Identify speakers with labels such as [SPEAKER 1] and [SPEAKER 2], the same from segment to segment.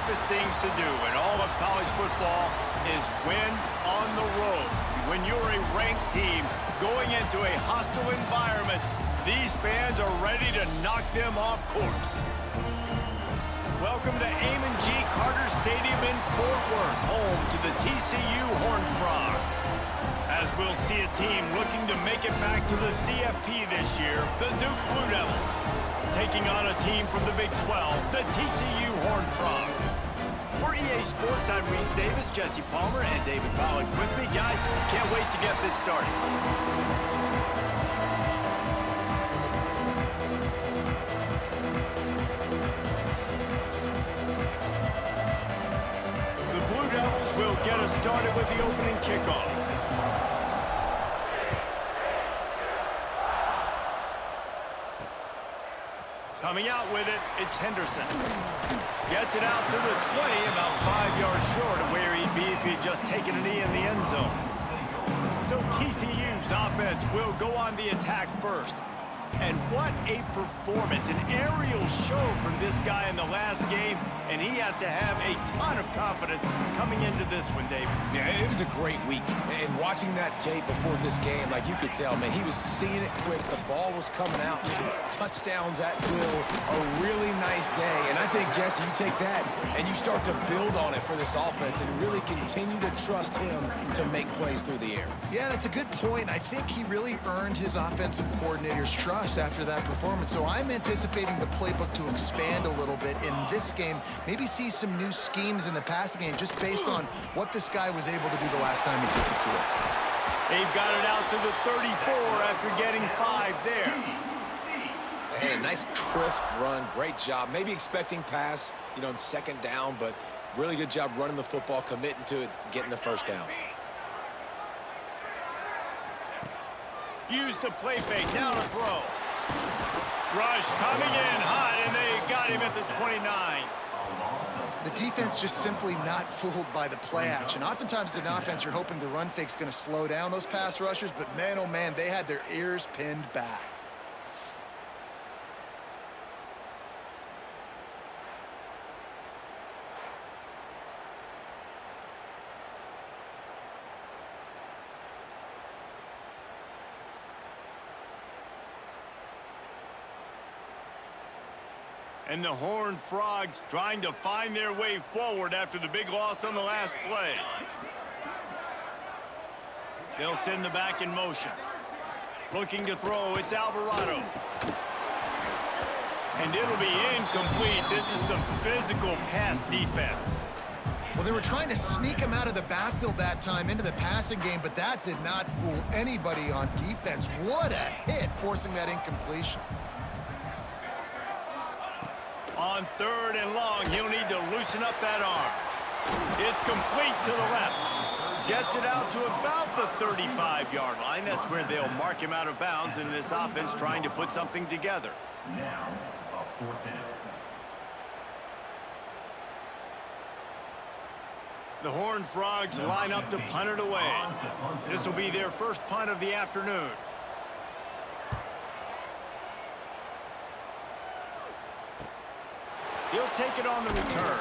[SPEAKER 1] toughest things to do in all of college football is win on the road. When you're a ranked team going into a hostile environment, these fans are ready to knock them off course. Welcome to Amon G. Carter Stadium in Fort Worth, home to the TCU Horned Frogs. As we'll see a team looking to make it back to the CFP this year, the Duke Blue Devils. Taking on a team from the Big 12, the TCU Horned Frogs. For EA Sports, I'm Reese Davis, Jesse Palmer, and David Pollack with me. Guys, can't wait to get this started. The Blue Devils will get us started with the opening kickoff. Coming out with it, it's Henderson. Gets it out to the 20, about 5 yards short of where he'd be if he'd just taken a knee in the end zone. So TCU's offense will go on the attack first. And what a performance, an aerial show from this guy in the last game, and he has to have a ton of confidence coming into this one, David.
[SPEAKER 2] Yeah, it was a great week, and watching that tape before this game, like you could tell, man, he was seeing it quick. The ball was coming out, just touchdowns at will, a really nice day. And I think, Jesse, you take that and you start to build on it for this offense and really continue to trust him to make plays through the air.
[SPEAKER 3] Yeah, that's a good point. I think he really earned his offensive coordinator's trust after that performance. So I'm anticipating the playbook to expand a little bit in this game, maybe see some new schemes in the passing game just based on what this guy was able to do the last time he took the field.
[SPEAKER 1] They've got it out to the 34 after getting 5 there.
[SPEAKER 2] They had a nice crisp run, great job. Maybe expecting pass, in second down, but really good job running the football, committing to it, getting the first down.
[SPEAKER 1] Use the play fake, now to throw. Rush coming in hot, and they got him at the 29.
[SPEAKER 3] The defense just simply not fooled by the play action. Oftentimes in offense, you're hoping the run fake's going to slow down those pass rushers, but man, oh man, they had their ears pinned back.
[SPEAKER 1] And the Horned Frogs trying to find their way forward after the big loss on the last play. They'll send the back in motion. Looking to throw, it's Alvarado. And it'll be incomplete. This is some physical pass defense.
[SPEAKER 3] Well, they were trying to sneak him out of the backfield that time into the passing game, but that did not fool anybody on defense. What a hit, forcing that incompletion.
[SPEAKER 1] On 3rd and long, he'll need to loosen up that arm. It's complete to the left. Gets it out to about the 35-yard line. That's where they'll mark him out of bounds in this offense trying to put something together.
[SPEAKER 4] Now, a 4th down.
[SPEAKER 1] The Horned Frogs line up to punt it away. This will be their first punt of the afternoon. He'll take it on the return.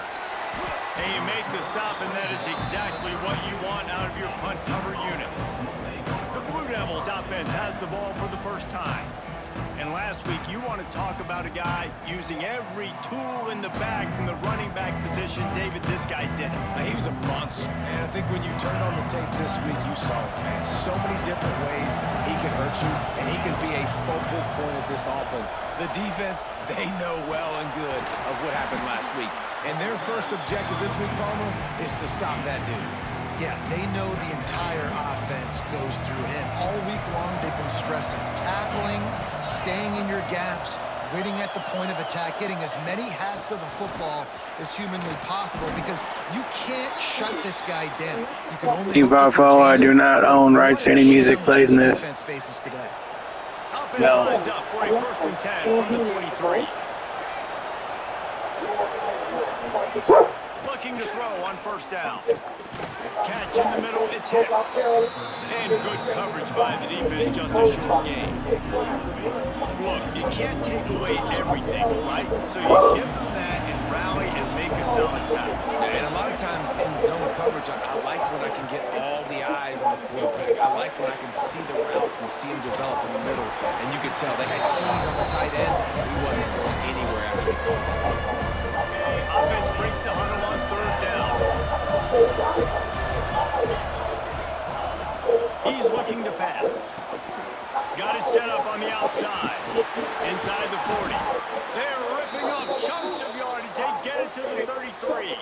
[SPEAKER 1] And you make the stop, and that is exactly what you want out of your punt cover unit. The Blue Devils offense has the ball for the first time. And last week, you want to talk about a guy using every tool in the bag from the running back position. David, this guy did it.
[SPEAKER 2] He was a monster. And I think when you turned on the tape this week, you saw it, man. So many different ways he can hurt you, and he can be a focal point of this offense. The defense, they know well and good of what happened last week. And their first objective this week, Palmer, is to stop that dude.
[SPEAKER 3] Yeah, they know the entire offense goes through him. All week long, they've been stressing tackling, staying in your gaps, waiting at the point of attack, getting as many hats to the football as humanly possible because you can't shut this guy down. You can only
[SPEAKER 5] I do not own rights to any music played in this.
[SPEAKER 3] Faces today.
[SPEAKER 1] Offense lines up for a 1st and 10 from the 43. Looking to throw on 1st down. Catch in the middle, it's Hicks. And good coverage by the defense, just a short gain. Look, you can't take away everything, right? So you give them that and rally and make a solid tackle.
[SPEAKER 2] And a lot of times in zone coverage, I like when I can get all the eyes on the quarterback. I like when I can see the routes and see him develop in the middle. And you could tell they had keys on the tight end. He wasn't going anywhere after he caught that football.
[SPEAKER 1] Offense breaks the huddle on third down. He's looking to pass. Got it set up on the outside. Inside the 40. They're ripping off chunks of yardage. They get it to the 33.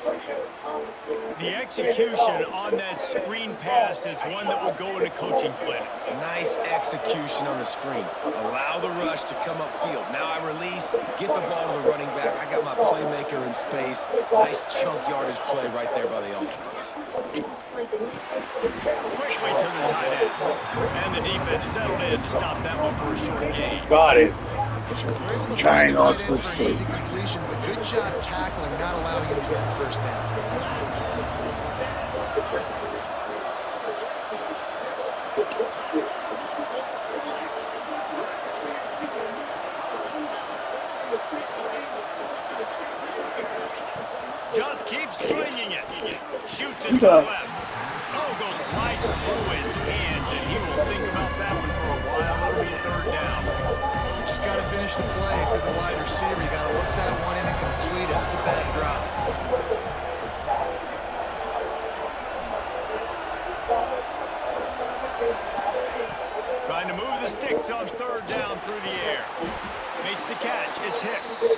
[SPEAKER 1] The execution on that screen pass is one that will go in a coaching clinic.
[SPEAKER 2] Nice execution on the screen. Allow the rush to come upfield. Now I release, get the ball to the running back. I got my playmaker in space. Nice chunk yardage play right there by the offense.
[SPEAKER 1] Quickly to the tight end. And the defense settled in to stop that one for a short gain.
[SPEAKER 5] Got it. Triangle.
[SPEAKER 3] Let's for an easy completion, but good job tackling, not allowing him to get the first down.
[SPEAKER 1] Just keeps swinging it. Shoots it to the left. Oh, goes right through his hands, and he will think about that one for a while. It'll be third down.
[SPEAKER 3] Just got to finish the play. If you're the wide receiver, you got to work that one in and complete it. It's a bad drop.
[SPEAKER 1] Trying to move the sticks on third down through the air. Makes the catch. It's Hicks.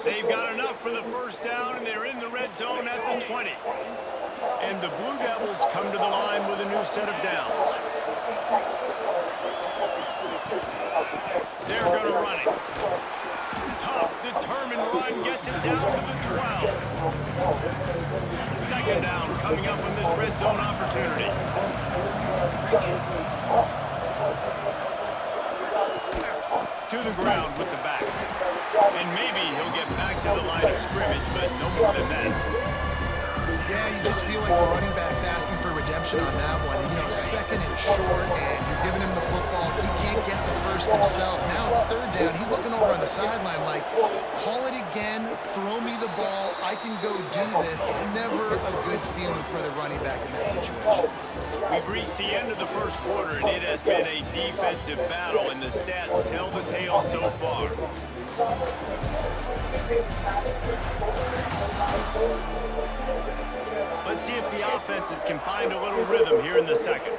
[SPEAKER 1] They've got enough for the first down, and they're in the red zone at the 20. And the Blue Devils come to the line with a new set of downs. They're going to run it. Tough, determined run gets it down to the 12. Second down coming up on this red zone opportunity. To the ground with the back. And maybe he'll get back to the line of scrimmage, but no more than that.
[SPEAKER 3] Yeah, you just feel like the running back's asking for redemption on that one. You know, second and short, and you're giving him the football. He can't get the first himself. Now it's third down. He's looking over on the sideline like, call it again, throw me the ball, I can go do this. It's never a good feeling for the running back in that situation.
[SPEAKER 1] We've reached the end of the first quarter, and it has been a defensive battle, and the stats tell the tale so far. Let's see if the offenses can find a little rhythm here in the second.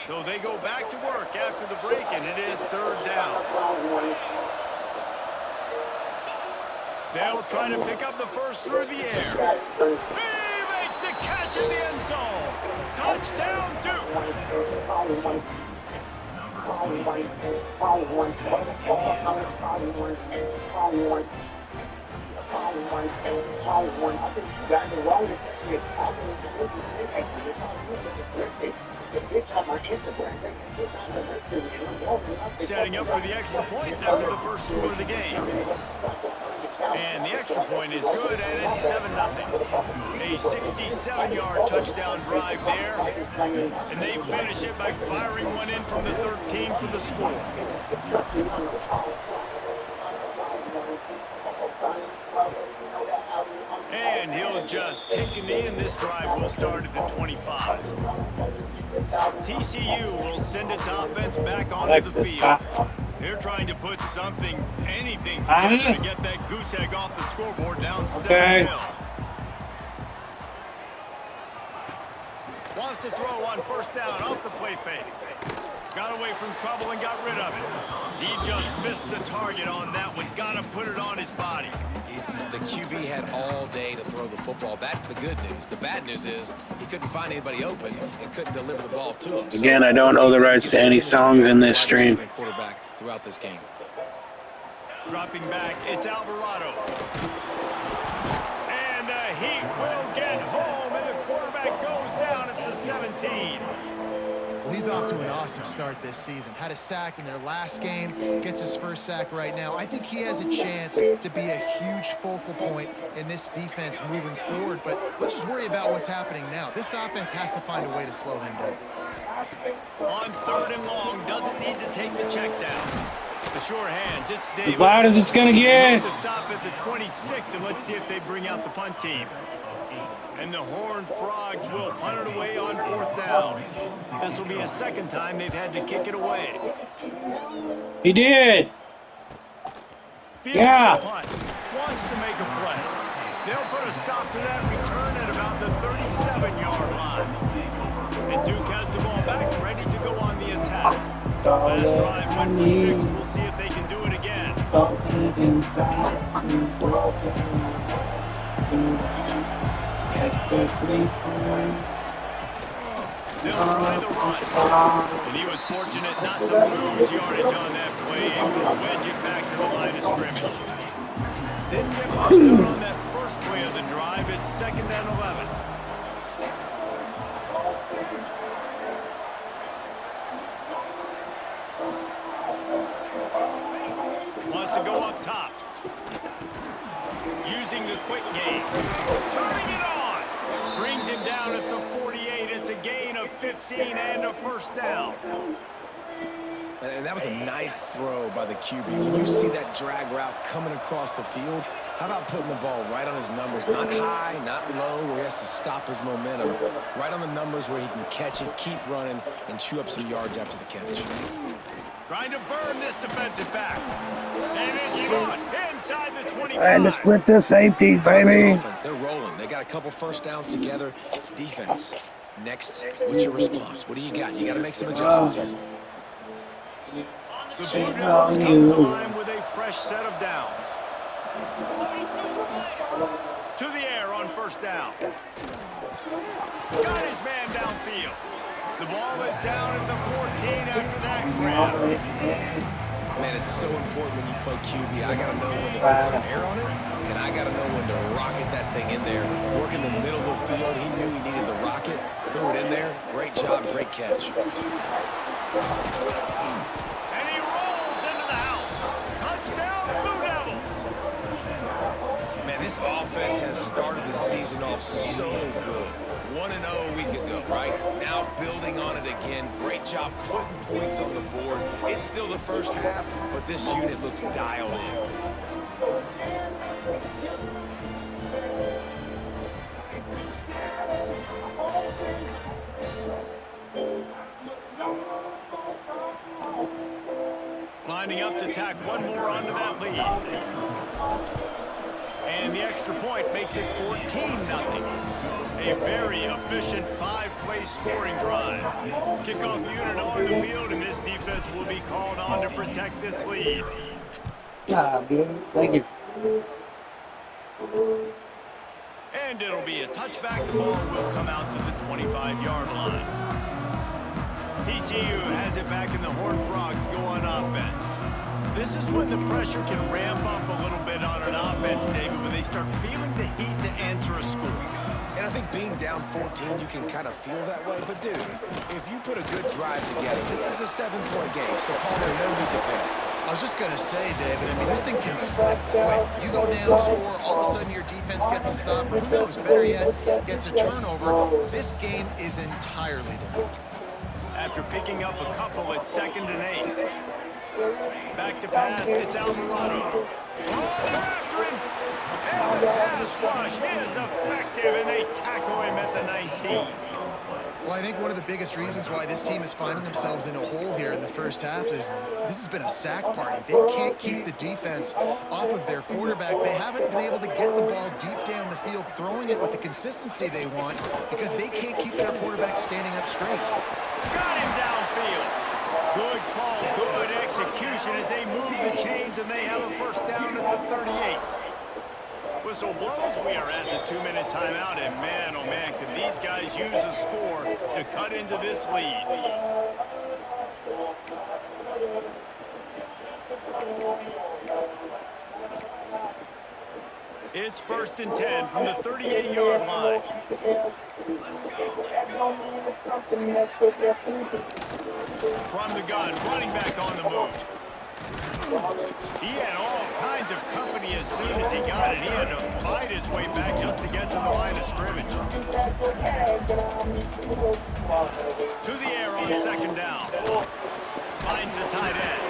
[SPEAKER 1] So they go back to work after the break, and it is third down. They'll try to pick up the first through the air. He makes the catch in the end zone. Touchdown, Duke. Setting up for the extra point after the first score of the game. And the extra point is good, and it's 7-0. A 67-yard touchdown drive there. And they finish it by firing one in from the 13 for the score. And he'll just take a knee, and this drive will start at the 25. TCU will send its offense back onto the field. They're trying to put something, anything together to get that goose egg off the scoreboard down 7-0. Wants to throw on first down off the play fake. Got away from trouble and got rid of it. He just missed the target on that one. Got to put it on his body.
[SPEAKER 2] The QB had all day to throw the football. That's the good news. The bad news is he couldn't find anybody open and couldn't deliver the ball to him.
[SPEAKER 5] Again, I don't owe the rights to any songs in this stream.
[SPEAKER 2] Quarterback throughout this game.
[SPEAKER 1] Dropping back, it's Alvarado. And the Heat will get home, and the quarterback goes down at the 17.
[SPEAKER 3] Well, he's He's off to an awesome start this season. Had a sack in their last game, gets his first sack right now. I think he has a chance to be a huge focal point in this defense moving forward, but let's just worry about what's happening now. This offense has to find a way to slow him down.
[SPEAKER 1] On 3rd and long, doesn't need to take the check down. The sure hands, it's Davis.
[SPEAKER 5] As loud as it's going to get.
[SPEAKER 1] To stop at the 26, and let's see if they bring out the punt team. And the Horned Frogs will punt it away on 4th down. This will be a second time they've had to kick it away.
[SPEAKER 5] He did.
[SPEAKER 1] Fields
[SPEAKER 5] Yeah.
[SPEAKER 1] punt. Wants to make a play. They'll put a stop to that return at about the 37-yard line. And Duke has the ball back, ready to go on the attack. Last drive went for 6. We'll see if they can do it again.
[SPEAKER 5] Something inside me broken. That sets me free.
[SPEAKER 1] They'll try the run. And he was fortunate not to lose yardage on that play, able to wedge it back to the line of scrimmage. Didn't get much done on that first play of the drive. It's 2nd and 11. Wants to go up top. Using the quick game. Turning it on. Brings him down at the 48. It's a gain of 15 and a first down.
[SPEAKER 2] And that was a nice throw by the QB. When you see that drag route coming across the field, how about putting the ball right on his numbers? Not high, not low, where he has to stop his momentum. Right on the numbers where he can catch it, keep running, and chew up some yards after the catch.
[SPEAKER 1] Trying to burn this defensive back. And it's caught inside the 25.
[SPEAKER 5] And to split the safeties, baby.
[SPEAKER 2] Offense, they're rolling. They got a couple first downs together. Defense, next, what's your response? What do you got? You got to make some adjustments here.
[SPEAKER 1] The Blue Devils come to the line with a fresh set of downs. To the air on first down. Got his man downfield. The ball is down at the 14 after that grab.
[SPEAKER 2] Man, it's so important when you play QB. I got to know when to put some air on it, and I got to know when to rocket that thing in there. Work in the middle of the field. He knew he needed the rocket. Throw it in there. Great job, great catch.
[SPEAKER 1] And he rolls into the house. Touchdown, Blue Devils.
[SPEAKER 2] Man, this offense has started the season off so good. 1-0 a week ago, right? Now building on it again. Great job putting points on the board. It's still the first half, but this unit looks dialed in.
[SPEAKER 1] Lining up to tack one more onto that lead. And the extra point makes it 14-0. A very efficient 5-play scoring drive. Kickoff unit on the field, and this defense will be called on to protect this lead.
[SPEAKER 5] Thank you.
[SPEAKER 1] And it'll be a touchback. The ball will come out to the 25-yard line. TCU has it back, and the Horned Frogs go on offense. This is when the pressure can ramp up a little bit on an offense, David, when they start feeling the heat to answer a score.
[SPEAKER 2] And I think being down 14, you can kind of feel that way. But, dude, if you put a good drive together, this is a 7-point game, so Palmer, no need to panic.
[SPEAKER 3] I was just going to say, David, I mean, this thing can flip quick. You go down, score, all of a sudden your defense gets a stop. Who knows, better yet, gets a turnover. This game is entirely different.
[SPEAKER 1] After picking up a couple at 2nd and 8. Back to pass, it's Alvarado. Oh, they're after him! And the pass rush is effective, and they tackle him at the 19.
[SPEAKER 3] Well, I think one of the biggest reasons why this team is finding themselves in a hole here in the first half is this has been a sack party. They can't keep the defense off of their quarterback. They haven't been able to get the ball deep down the field, throwing it with the consistency they want because they can't keep their quarterback standing up straight.
[SPEAKER 1] Got him downfield. Good call, good execution as they move the chains, and they have a first down at the 38. Whistle blows. We are at the 2-minute timeout, and man, oh man, could these guys use a score to cut into this lead. It's 1st and 10 from the 38-yard line. From the gun, running back on the move. He had all kinds of company as soon as he got it. He had to fight his way back just to get to the line of scrimmage. To the air on 2nd down. Finds the tight end.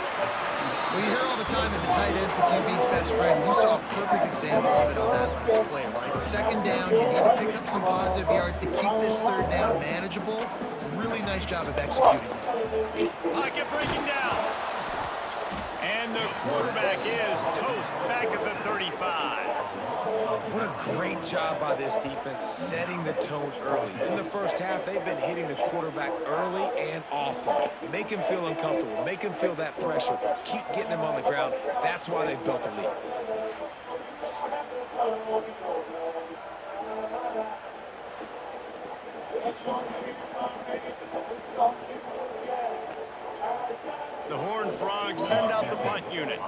[SPEAKER 3] Well, you hear all the time that the tight end's the QB's best friend. You saw a perfect example of it on that last play, right? 2nd down, you need to pick up some positive yards to keep this 3rd down manageable. Really nice job of executing.
[SPEAKER 1] Pocket breaking down. And the quarterback is toast back at the 35.
[SPEAKER 2] What a great job by this defense setting the tone early. In the first half, they've been hitting the quarterback early and often. Make him feel uncomfortable. Make him feel that pressure. Keep getting him on the ground. That's why they've built a lead.
[SPEAKER 1] The Horned Frogs send out the punt unit.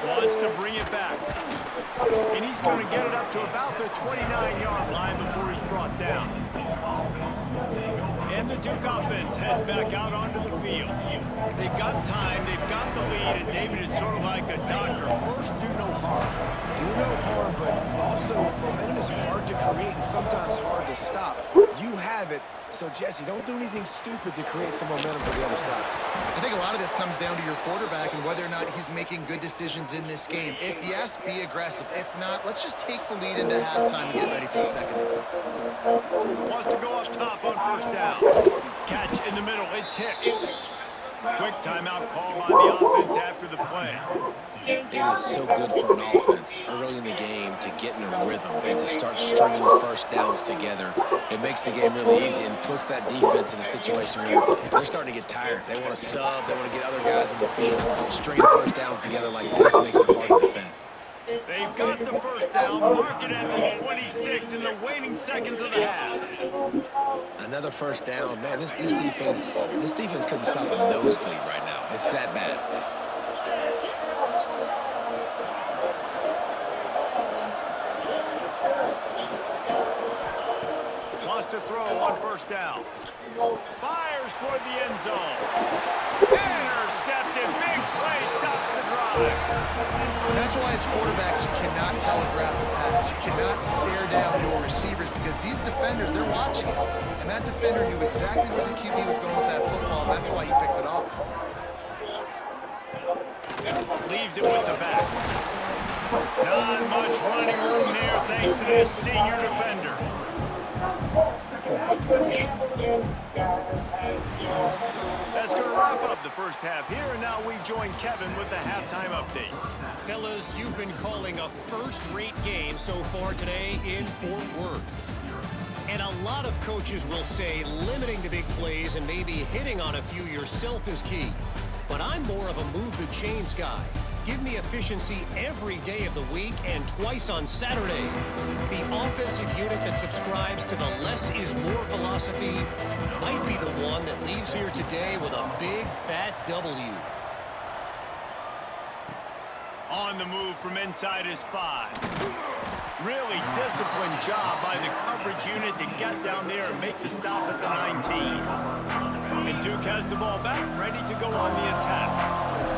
[SPEAKER 1] Wants to bring it back. And he's going to get it up to about the 29-yard line before he's brought down. And the Duke offense heads back out onto the field. They've got time, they've got the lead, and David is sort of like a doctor. First, do no harm.
[SPEAKER 2] Do no harm, but also momentum is hard to create and sometimes hard to stop. You have it, so Jesse, don't do anything stupid to create some momentum for the other side.
[SPEAKER 3] I think a lot of this comes down to your quarterback and whether or not he's making good decisions in this game. If yes, be aggressive. If not, let's just take the lead into halftime and get ready for the 2nd half.
[SPEAKER 1] Wants to go up top on 1st down. Catch in the middle, it's Hicks. Quick timeout call by the offense after the play.
[SPEAKER 6] It is so good for an offense early in the game to get in a rhythm and to start stringing the 1st downs together. It makes the game really easy and puts that defense in a situation where they're starting to get tired. They want to sub, they want to get other guys in the field. Stringing 1st downs together like this makes it hard to defend.
[SPEAKER 1] They've got the 1st down, mark it at the 26 in the waning seconds of the half.
[SPEAKER 6] Another 1st down. Man, this defense couldn't stop a nosebleed right now. It's that bad.
[SPEAKER 1] Wants to throw on 1st down. Fires toward the end zone. Intercepted. Big play. Stops the drive.
[SPEAKER 3] That's why as quarterbacks, you cannot telegraph the pass. You cannot stare down your receivers because these defenders, they're watching it. And that defender knew exactly where the QB was going with that football, and that's why he picked it off.
[SPEAKER 1] Leaves it with the back. Not much running room there thanks to this senior defender. That's going to wrap up the 1st half here, and now we join Kevin with the halftime update.
[SPEAKER 7] Fellas, you've been calling a first-rate game so far today in Fort Worth. And a lot of coaches will say limiting the big plays and maybe hitting on a few yourself is key. But I'm more of a move the chains guy. Give me efficiency every day of the week and twice on Saturday. The offensive unit that subscribes to the less is more philosophy might be the one that leaves here today with a big fat W.
[SPEAKER 1] On the move from inside his 5. Really disciplined job by the coverage unit to get down there and make the stop at the 19. And Duke has the ball back, ready to go on the attack.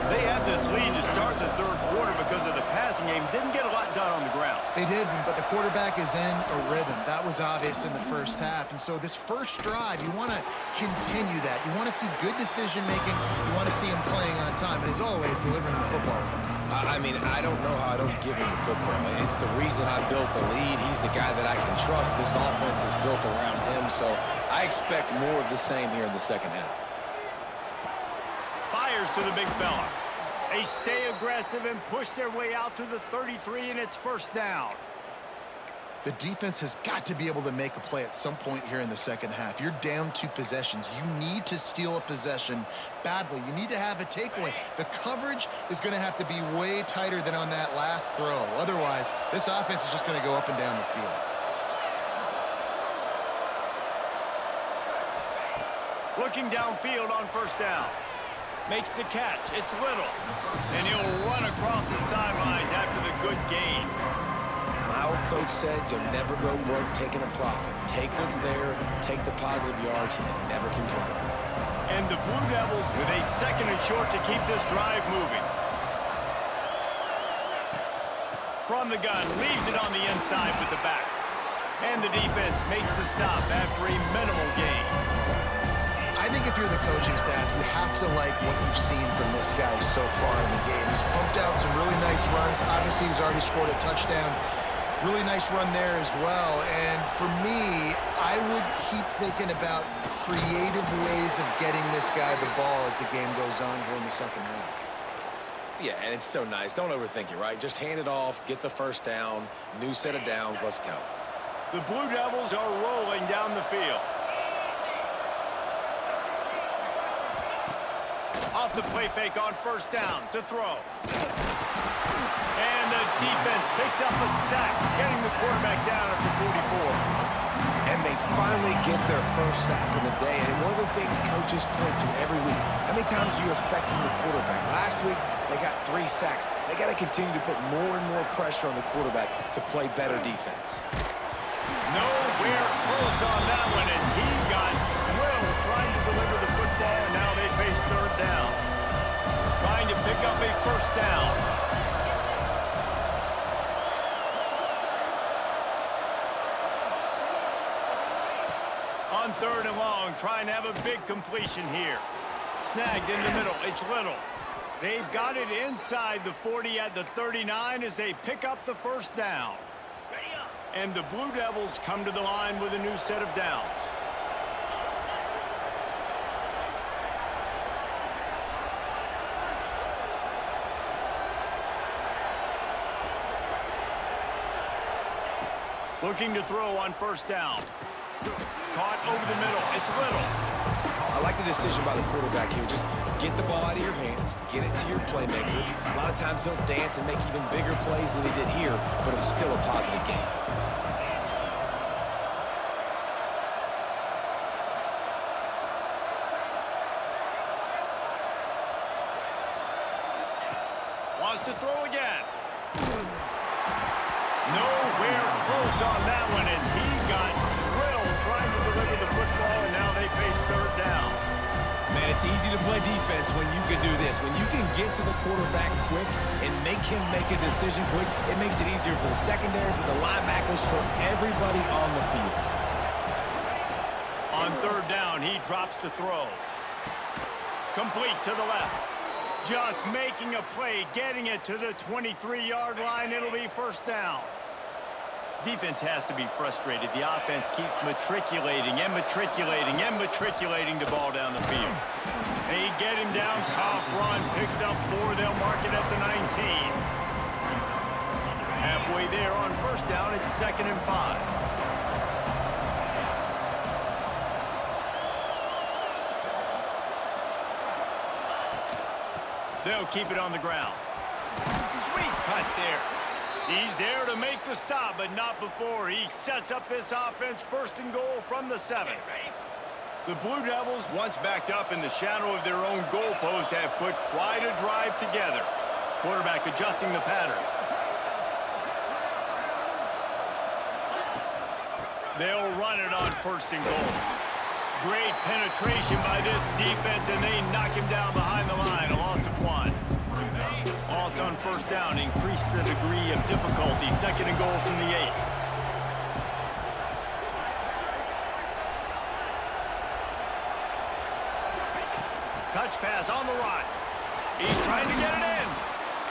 [SPEAKER 1] They had this lead to start the 3rd quarter because of the passing game. Didn't get a lot done on the ground.
[SPEAKER 3] They did, but the quarterback is in a rhythm. That was obvious in the 1st half. And so this 1st drive, you want to continue that. You want to see good decision-making. You want to see him playing on time. And as always, delivering the football.
[SPEAKER 2] I mean, I don't know how I don't give him the football. It's the reason I built the lead. He's the guy that I can trust. This offense is built around him, so I expect more of the same here in the 2nd half.
[SPEAKER 1] Fires to the big fella. They stay aggressive and push their way out to the 33, and it's 1st down.
[SPEAKER 3] The defense has got to be able to make a play at some point here in the 2nd half. You're down 2 possessions. You need to steal a possession badly. You need to have a takeaway. The coverage is going to have to be way tighter than on that last throw. Otherwise, this offense is just going to go up and down the field.
[SPEAKER 1] Looking downfield on first down. Makes the catch. It's Little. And he'll run across the sidelines after the good gain.
[SPEAKER 2] My old coach said you'll never go broke taking a profit. Take what's there, take the positive yards, and never complain.
[SPEAKER 1] And the Blue Devils with a 2nd and short to keep this drive moving. From the gun, leaves it on the inside with the back. And the defense makes the stop after a minimal gain.
[SPEAKER 3] I think if you're the coaching staff, you have to like what you've seen from this guy so far in the game. He's pumped out some really nice runs. Obviously, he's already scored a touchdown. Really nice run there as well. And for me, I would keep thinking about creative ways of getting this guy the ball as the game goes on here in the second half.
[SPEAKER 2] Yeah, and it's so nice. Don't overthink it, right? Just hand it off, get the first down, new set of downs, let's go.
[SPEAKER 1] The Blue Devils are rolling down the field. Off the play fake on first down to throw. And the defense picks up a sack, getting the quarterback down at the 44.
[SPEAKER 2] And they finally get their first sack of the day. And one of the things coaches point to every week, how many times are you affecting the quarterback? Last week, they got 3 sacks. They got to continue to put more and more pressure on the quarterback to play better defense.
[SPEAKER 1] Nowhere close on that one as he got drilled trying to deliver the football, and now they face 3rd down. Trying to pick up a first down. On 3rd and long, trying to have a big completion here. Snagged in the middle, it's Little. They've got it inside the 40 at the 39 as they pick up the first down. And the Blue Devils come to the line with a new set of downs. Looking to throw on first down. Caught over the middle. It's Little.
[SPEAKER 2] I like the decision by the quarterback here. Just get the ball out of your hands, get it to your playmaker. A lot of times he'll dance and make even bigger plays than he did here, but it was still a positive game.
[SPEAKER 1] Wants to throw again. Nowhere close on that one as he got drilled trying to deliver the football, and now they face 3rd down.
[SPEAKER 2] Man, it's easy to play defense when you can do this. When you can get to the quarterback quick and make him make a decision quick, it makes it easier for the secondary, for the linebackers, for everybody on the field.
[SPEAKER 1] On 3rd down, he drops to throw. Complete to the left. Just making a play, getting it to the 23-yard line. It'll be first down. Defense has to be frustrated. The offense keeps matriculating and matriculating and matriculating the ball down the field. They get him down, tough run, picks up 4. They'll mark it at the 19. Halfway there on first down, it's 2nd and 5. They'll keep it on the ground. Sweet cut there. He's there to make the stop, but not before. He sets up this offense 1st and goal from the 7. The Blue Devils, once backed up in the shadow of their own goalpost, have put quite a drive together. Quarterback adjusting the pattern. They'll run it on 1st and goal. Great penetration by this defense, and they knock him down behind the line. A loss of 1. Loss on first down, increase the degree of difficulty. 2nd and goal from the 8. Touch pass on the run. He's trying to get it in.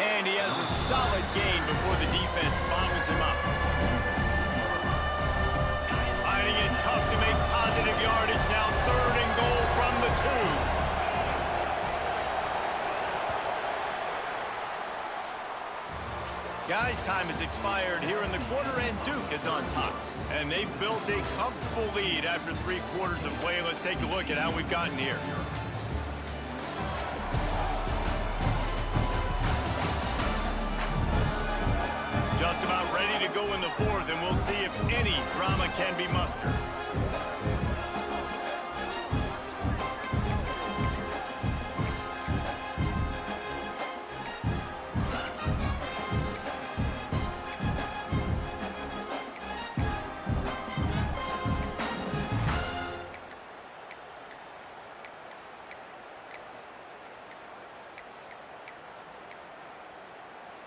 [SPEAKER 1] And he has a solid gain before the defense bottles him up. Finding it tough to make positive yardage. Now 3rd and goal from the 2. Guys, time has expired here in the quarter, and Duke is on top. And they've built a comfortable lead after 3 quarters of play. Let's take a look at how we've gotten here. Just about ready to go in the 4th, and we'll see if any drama can be mustered.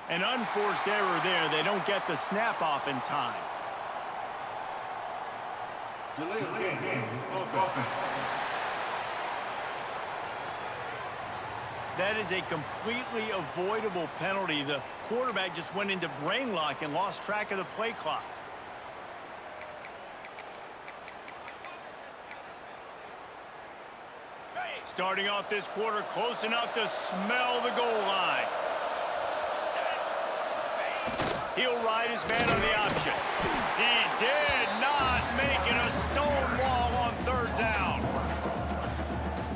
[SPEAKER 1] An unforced error there. They don't get the snap off in time.
[SPEAKER 8] Delay of game. Offense.
[SPEAKER 1] That is a completely avoidable penalty. The quarterback just went into brain lock and lost track of the play clock. Starting off this quarter close enough to smell the goal line. He'll ride his man on the option. He did not make it a stone wall on third down.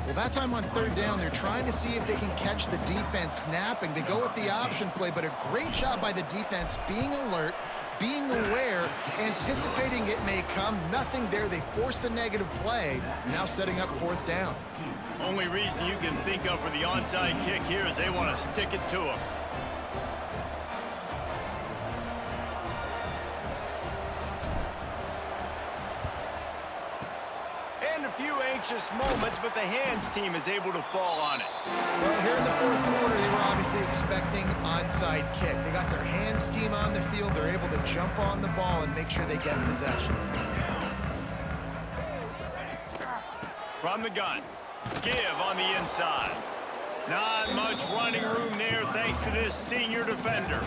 [SPEAKER 3] Well, that time on third down, they're trying to see if they can catch the defense snapping. They go with the option play, but a great job by the defense being alert, being aware, anticipating it may come. Nothing there. They forced a negative play, now setting up fourth down.
[SPEAKER 1] Only reason you can think of for the onside kick here is they want to stick it to him. And a few anxious moments, but the hands team is able to fall on it.
[SPEAKER 3] Well, here in the fourth quarter, they were obviously expecting onside kick. They got their hands team on the field. They're able to jump on the ball and make sure they get possession.
[SPEAKER 1] From the gun. Give on the inside. Not much running room there thanks to this senior defender.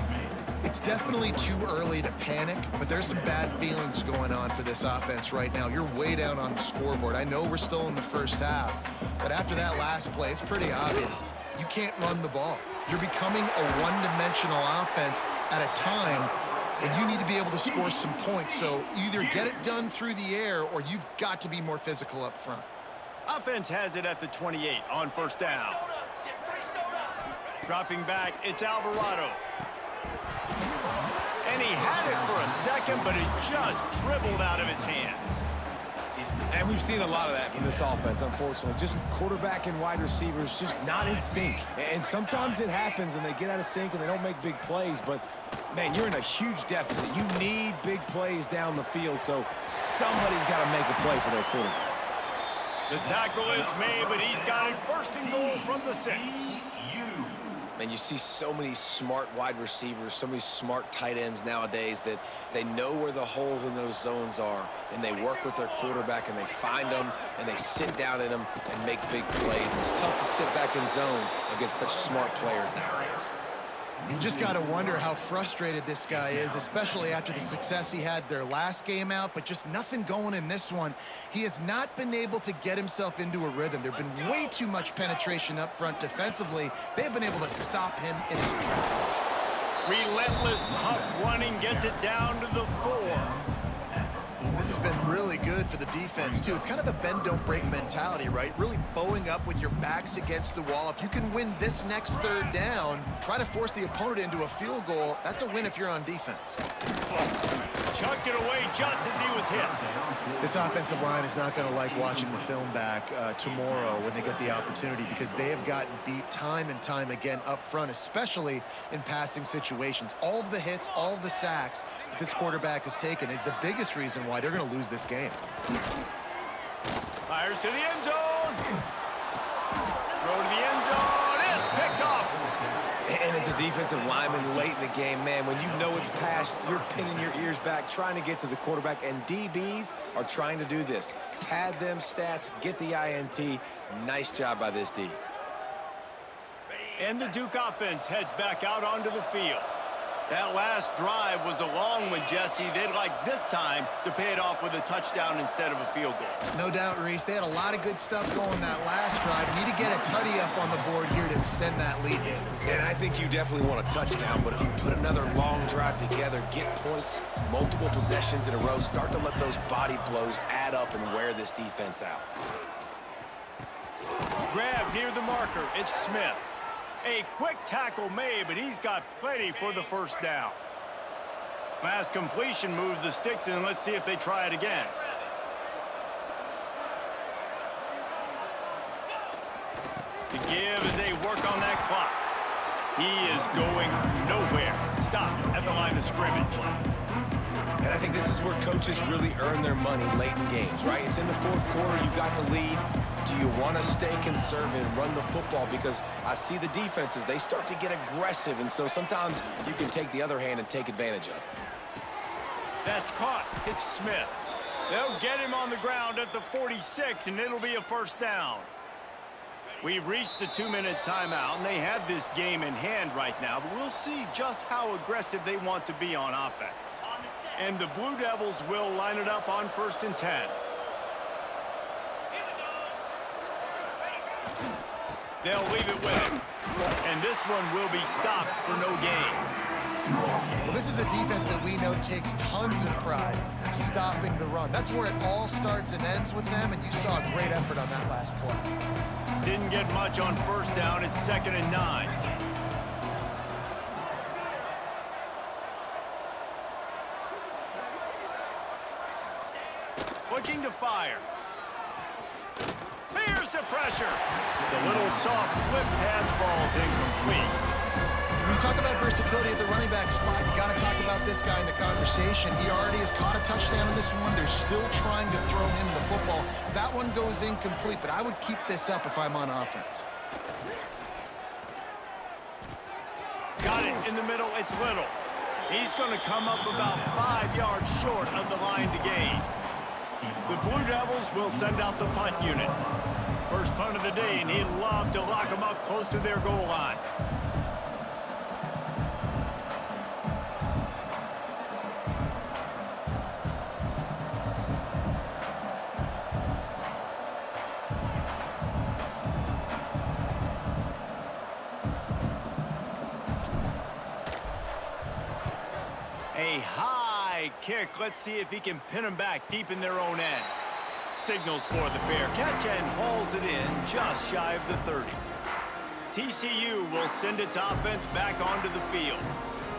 [SPEAKER 3] It's definitely too early to panic, but there's some bad feelings going on for this offense right now. You're way down on the scoreboard. I know we're still in the first half, but after that last play, it's pretty obvious. You can't run the ball. You're becoming a one-dimensional offense at a time when you need to be able to score some points. So either get it done through the air or you've got to be more physical up front.
[SPEAKER 1] Offense has it at the 28 on first down. Dropping back, it's Alvarado. And he had it for a second, but it just dribbled out of his hands.
[SPEAKER 2] And we've seen a lot of that from this offense, unfortunately. Just quarterback and wide receivers just not in sync. And sometimes it happens and they get out of sync and they don't make big plays. But, man, you're in a huge deficit. You need big plays down the field, so somebody's got to make a play for their quarterback.
[SPEAKER 1] The tackle is made, but he's got it first and goal from the 6.
[SPEAKER 6] And you see so many smart wide receivers, so many smart tight ends nowadays that they know where the holes in those zones are, and they work with their quarterback, and they find them, and they sit down in them and make big plays. It's tough to sit back in zone against such smart players nowadays.
[SPEAKER 3] You just got to wonder how frustrated this guy is, especially after the success he had their last game out, but just nothing going in this one. He has not been able to get himself into a rhythm. There have been way too much penetration up front defensively. They have been able to stop him in his tracks.
[SPEAKER 1] Relentless, tough running gets it down to the 4.
[SPEAKER 3] This has been really good for the defense, too. It's kind of a bend-don't-break mentality, right? Really bowing up with your backs against the wall. If you can win this next third down, try to force the opponent into a field goal. That's a win if you're on defense.
[SPEAKER 1] Chucked it away just as he was hit.
[SPEAKER 3] This offensive line is not going to like watching the film back tomorrow when they get the opportunity, because they have gotten beat time and time again up front, especially in passing situations. All of the hits, all of the sacks that this quarterback has taken is the biggest reason why they're going to lose this game.
[SPEAKER 1] Fires to the end zone. Throw to the end zone. It's picked off.
[SPEAKER 2] And as a defensive lineman late in the game, man, when you know it's passed, you're pinning your ears back, trying to get to the quarterback, and DBs are trying to do this. Pad them stats, get the INT. Nice job by this D.
[SPEAKER 1] And the Duke offense heads back out onto the field. That last drive was a long one, Jesse. They'd like this time to pay it off with a touchdown instead of a field goal.
[SPEAKER 3] No doubt, Reese. They had a lot of good stuff going that last drive. Need to get a tutty up on the board here to extend that lead.
[SPEAKER 2] And I think you definitely want a touchdown, but if you put another long drive together, get points, multiple possessions in a row, start to let those body blows add up and wear this defense out.
[SPEAKER 1] Grab near the marker. It's Smith. A quick tackle made, but he's got plenty for the first down. Last completion moves the sticks in. Let's see if they try it again. The give as they work on that clock. He is going nowhere. Stop at the line of scrimmage.
[SPEAKER 2] And I think this is where coaches really earn their money late in games, right? It's in the fourth quarter. You got the lead. Do you want to stay conservative and run the football? Because I see the defenses, they start to get aggressive, and so sometimes you can take the other hand and take advantage of it.
[SPEAKER 1] That's caught. It's Smith. They'll get him on the ground at the 46, and it'll be a first down. We've reached the 2-minute timeout, and they have this game in hand right now, but we'll see just how aggressive they want to be on offense. And the Blue Devils will line it up on 1st and 10. They'll leave it with him. And this one will be stopped for no gain.
[SPEAKER 3] Well, this is a defense that we know takes tons of pride stopping the run. That's where it all starts and ends with them, and you saw a great effort on that last play.
[SPEAKER 1] Didn't get much on 1st down. It's 2nd and 9. Looking to fire. Here's the pressure. The little soft flip pass falls incomplete.
[SPEAKER 3] When you talk about versatility at the running back spot, you got to talk about this guy in the conversation. He already has caught a touchdown in this one. They're still trying to throw him the football. That one goes incomplete, but I would keep this up if I'm on offense.
[SPEAKER 1] Got it in the middle. It's Little. He's going to come up about 5 yards short of the line to gain. The Blue Devils will send out the punt unit. First punt of the day, and he'd love to lock them up close to their goal line. A high kick. Let's see if he can pin them back deep in their own end. Signals for the fair catch and hauls it in just shy of the 30. TCU will send its offense back onto the field.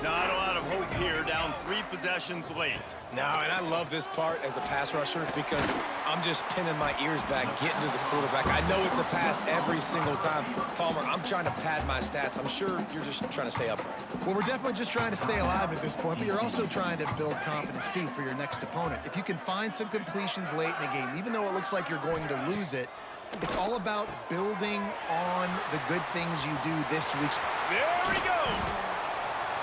[SPEAKER 1] Not a lot of hope here, down 3 possessions late.
[SPEAKER 2] No, and I love this part as a pass rusher because I'm just pinning my ears back, getting to the quarterback. I know it's a pass every single time. Palmer, I'm trying to pad my stats. I'm sure you're just trying to stay upright.
[SPEAKER 3] Well, we're definitely just trying to stay alive at this point, but you're also trying to build confidence, too, for your next opponent. If you can find some completions late in the game, even though it looks like you're going to lose it, it's all about building on the good things you do this week.
[SPEAKER 1] There he goes.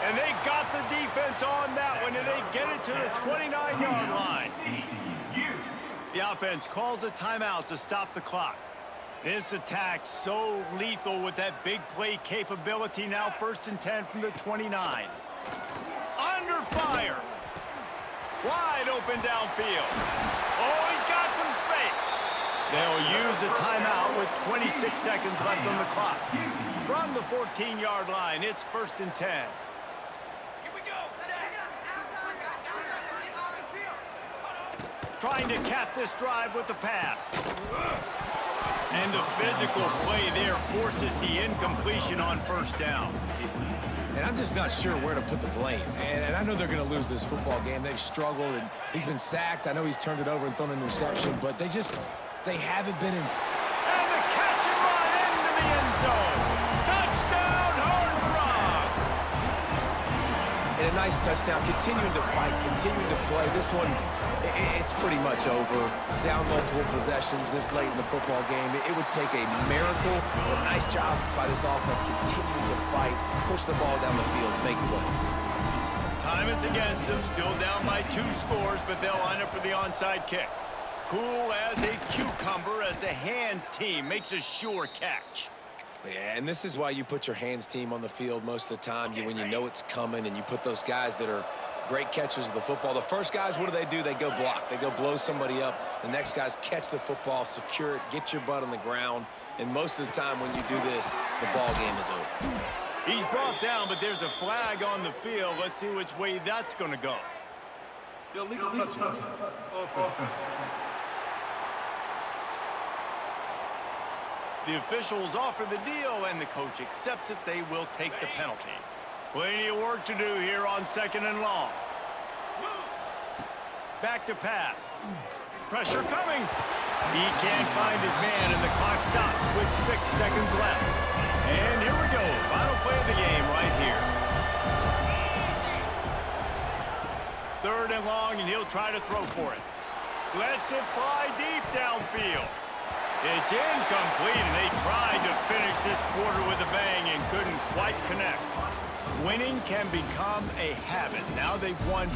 [SPEAKER 1] And they got the defense on that one, and they get it to the 29-yard line. The offense calls a timeout to stop the clock. This attack so lethal with that big play capability. Now 1st and 10 from the 29. Under fire. Wide open downfield. Oh, he's got some space. They'll use a timeout with 26 seconds left on the clock. From the 14-yard line, it's 1st and 10. Trying to cap this drive with the pass. And the physical play there forces the incompletion on 1st down.
[SPEAKER 2] And I'm just not sure where to put the blame. And I know they're going to lose this football game. They've struggled, and he's been sacked. I know he's turned it over and thrown an interception, but they haven't been in.
[SPEAKER 1] And the catch and run into the end zone. Touchdown, Horned Frogs.
[SPEAKER 2] And a nice touchdown, continuing to fight, continuing to play. This one, it's pretty much over. Down multiple possessions this late in the football game. It would take a miracle, but a nice job by this offense continuing to fight, push the ball down the field, make plays.
[SPEAKER 1] Time is against them, still down by 2 scores, but they'll line up for the onside kick. Cool as a cucumber as the hands team makes a sure catch.
[SPEAKER 2] Yeah, and this is why you put your hands team on the field most of the time, when you know it's coming, and you put those guys that are great catchers of the football. The first guys, what do? They go block. They go blow somebody up. The next guys catch the football, secure it, get your butt on the ground. And most of the time when you do this, the ball game is over.
[SPEAKER 1] He's brought down, but there's a flag on the field. Let's see which way that's going to go.
[SPEAKER 8] Illegal touchdown. Offense.
[SPEAKER 1] The officials offer the deal, and the coach accepts it. They will take the penalty. Plenty of work to do here on 2nd and long. Back to pass. Pressure coming. He can't find his man, and the clock stops with 6 seconds left. And here we go. Final play of the game right here. 3rd and long, and he'll try to throw for it. Lets it fly deep downfield. It's incomplete, and they tried to finish this quarter with a bang and couldn't quite connect. Winning can become a habit. Now they've won